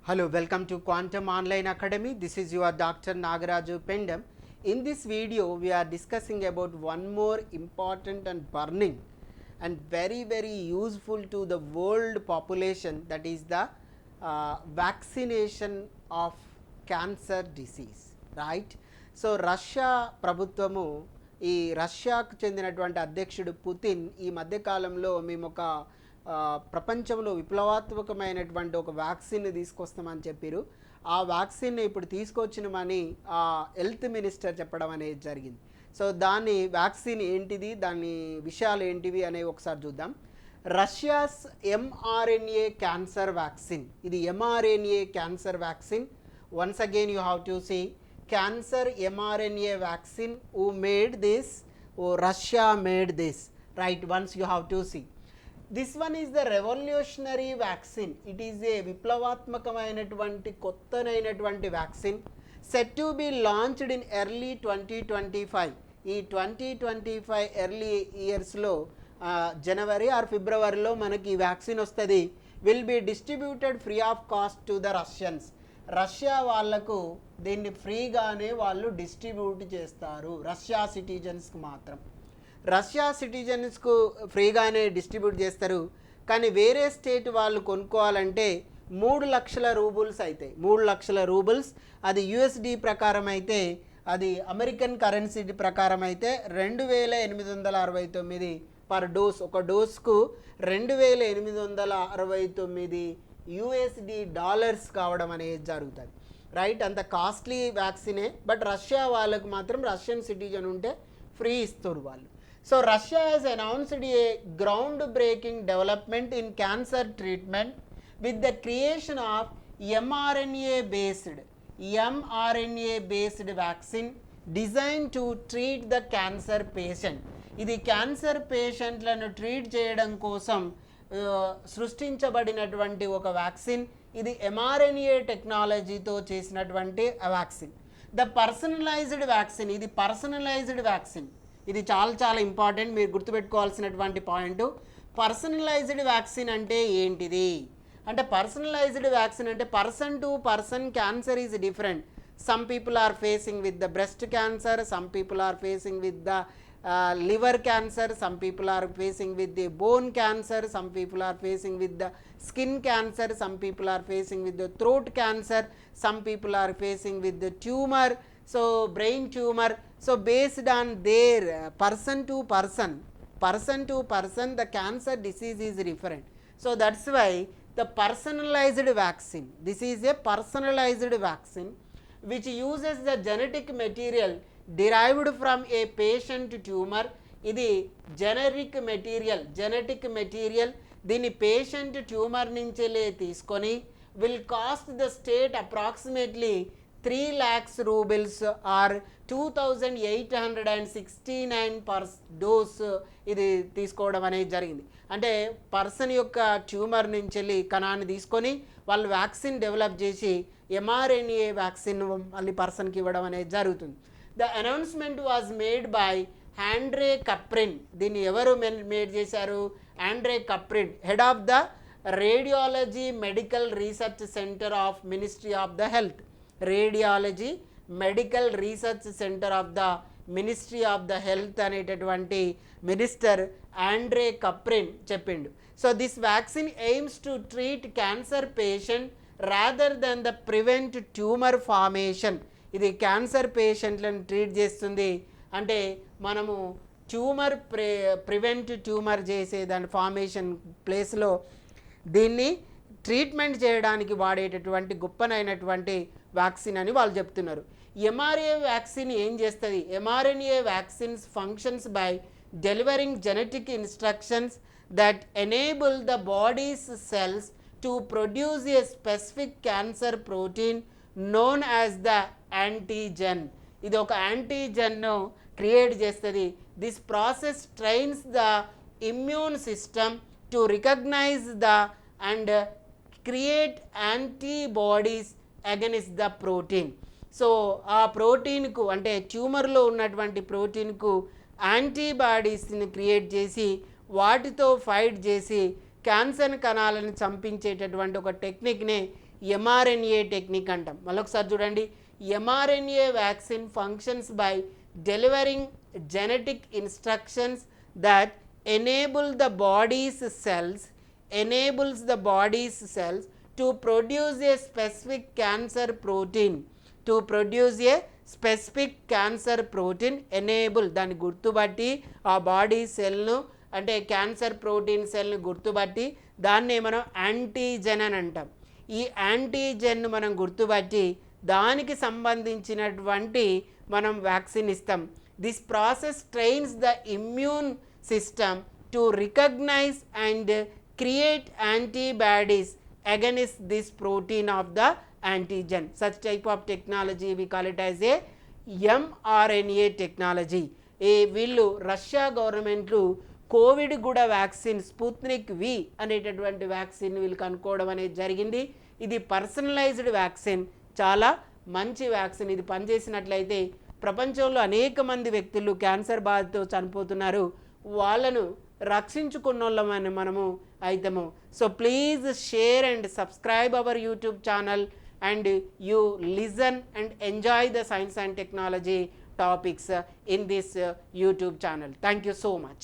Hello, welcome to Quantum Online Academy. This is your Dr. Nagaraju Pendam. In this video, we are discussing about one more important and burning and very useful to the world population, that is the vaccination of cancer disease, right? So Russia ప్రభుత్వము ఈ రష్యాకు చెందినటువంటి అధ్యక్షుడు Putin ఈ మధ్యకాలంలో మేము ఒక ప్రపంచంలో విప్లవాత్మకమైనటువంటి ఒక వ్యాక్సిన్ని తీసుకొస్తామని చెప్పారు. ఆ వ్యాక్సిన్ని ఇప్పుడు తీసుకొచ్చినమని ఆ హెల్త్ మినిస్టర్ చెప్పడం అనేది జరిగింది. సో దాని వ్యాక్సిన్ ఏంటిది, దాని విషయాలు ఏంటివి అనేవి ఒకసారి చూద్దాం. రష్యాస్ ఎంఆర్ఎన్ఏ క్యాన్సర్ వ్యాక్సిన్, ఇది mRNA cancer vaccine. Once again you have to see cancer mRNA vaccine, who made this, Russia made this, right? Once you have to see, this one is the revolutionary vaccine. It is a విప్లవాత్మకమైనటువంటి కొత్తనైనటువంటి vaccine set to be launched in early 2025. ఈ 2025 early ఇయర్స్లో జనవరి are ఫిబ్రవరిలో మనకి ఈ vaccine వస్తుంది. Will be distributed free of cost to the Russians. Russia వాళ్లకు దీన్ని ఫ్రీగానే వాళ్ళు డిస్ట్రిబ్యూట్ చేస్తారు, రష్యా సిటిజన్స్కి మాత్రం. రష్యా సిటిజన్స్కు ఫ్రీగానే డిస్ట్రిబ్యూట్ చేస్తారు. కానీ వేరే స్టేట్ వాళ్ళు కొనుక్కోవాలంటే 3 లక్షల రూబుల్స్ అవుతాయి. 3 లక్షల రూబుల్స్, అది యుఎస్డి ప్రకారం అయితే, అది అమెరికన్ కరెన్సీ ప్రకారం అయితే 2869 పర్ డోస్. ఒక డోస్కు 2869 యుఎస్డి డాలర్స్ కావడం అనేది జరుగుతుంది, రైట్? అంత కాస్ట్లీ వ్యాక్సినే, బట్ రష్యా వాళ్ళకు మాత్రం రష్యన్ సిటిజన్ ఉంటే ఫ్రీ ఇస్తారు వాళ్ళు. So Russia has announced A ground breaking development in cancer treatment with the creation of mRNA based vaccine design to treat the cancer patient. ఇది cancer పేషెంట్లను treat చేయడం కోసం సృష్టించబడినటువంటి ఒక వ్యాక్సిన్. ఇది ఎంఆర్ఎన్ఏ టెక్నాలజీతో చేసినటువంటి వ్యాక్సిన్. ద పర్సనలైజ్డ్ వ్యాక్సిన్, ఇది personalised vaccine. ఇది చాలా ఇంపార్టెంట్, మీరు గుర్తుపెట్టుకోవాల్సినటువంటి పాయింట్. పర్సనలైజ్డ్ వ్యాక్సిన్ అంటే ఏంటిది అంటే, పర్సనలైజ్డ్ వ్యాక్సిన్ అంటే person to person cancer is different. Some people are facing with the breast cancer, some people are facing with the liver cancer, some people are facing with the bone cancer, some people are facing with the skin cancer, some people are facing with the throat cancer, some people are facing with the tumor, so brain tumor. So based on their person to person the cancer disease is different. So that's why the personalized vaccine, this is a personalized vaccine which uses the genetic material derived from a patient tumor. ఇది genetic material దీన్ని patient tumour నుంచెలే తీసుకొని will cost the state approximately 3 lakhs roubles or 2869 per dose. ఇది తీసుకోవడం అనేది జరిగింది. అంటే person యొక్క ట్యూమర్ నుంచి కణాన్ని తీసుకొని వాళ్ళు వ్యాక్సిన్ డెవలప్ చేసి ఎంఆర్ఎన్ఏ వ్యాక్సిన్ మళ్ళీ పర్సన్కి ఇవ్వడం అనేది జరుగుతుంది. The announcement was made by Andrei Kaprin. దీన్ని ఎవరు మేడ్ చేశారు? Andrey Kaprin, head of the radiology medical research centre of ministry of the health. Radiology medical research centre of the ministry of the health అనేటటువంటి minister Andrey Kaprin చెప్పిండు. So this vaccine aims to treat cancer patient rather than the prevent tumour formation. ఇది cancer పేషెంట్లను treat చేస్తుంది. అంటే మనము tumour prevent tumour చేసే దాని formation ప్లేస్లో దీన్ని ట్రీట్మెంట్ చేయడానికి వాడేటటువంటి గొప్పనైనటువంటి వ్యాక్సిన్ అని వాళ్ళు చెప్తున్నారు. ఎంఆర్ఏ వ్యాక్సిన్ ఏం చేస్తుంది? MRNA vaccines functions by delivering genetic instructions that enable the body's cells to produce a specific cancer protein known as the antigen. ఇది ఒక యాంటీజన్ను క్రియేట్ చేస్తుంది. This process trains the immune system to recognise the and create antibodies against the protein. So ఆ ప్రోటీన్కు అంటే ట్యూమర్లో ఉన్నటువంటి ప్రోటీన్కు యాంటీబాడీస్ని create చేసి వాటితో ఫైట్ చేసి క్యాన్సర్ కణాలను చంపించేటటువంటి ఒక టెక్నిక్నే mRNA టెక్నిక్ అంటాం. మళ్ళొకసారి చూడండి, mRNA vaccine functions by delivering genetic instructions that enables the body's cells to produce a specific cancer protein, enable దాన్ని గుర్తుపట్టి ఆ బాడీ సెల్ను అంటే క్యాన్సర్ ప్రోటీన్ సెల్ని గుర్తుపట్టి దాన్నే మనం యాంటీజెన్ అని అంటాం. ఈ యాంటీజెన్ను మనం గుర్తుపట్టి దానికి సంబంధించినటువంటి మనం వ్యాక్సిన్ ఇస్తాం. This process trains the immune system to recognize and create antibodies against this protein of the antigen. Such type of technology we call it as a mRNA technology. వీళ్ళు రష్యా గవర్నమెంట్లు కోవిడ్ కూడా vaccine Sputnik వి అనేటటువంటి vaccine వీళ్ళు కనుక్కోవడం అనేది జరిగింది. ఇది personalised vaccine, చాలా మంచి వ్యాక్సిన్. ఇది పనిచేసినట్లయితే ప్రపంచంలో అనేక మంది వ్యక్తులు క్యాన్సర్ బాధతో చనిపోతున్నారు, వాళ్ళను రక్షించుకున్నోళ్ళమని మనము అయితము. So please share and subscribe our YouTube channel and you listen and enjoy the science and technology topics in this YouTube channel. Thank you so much.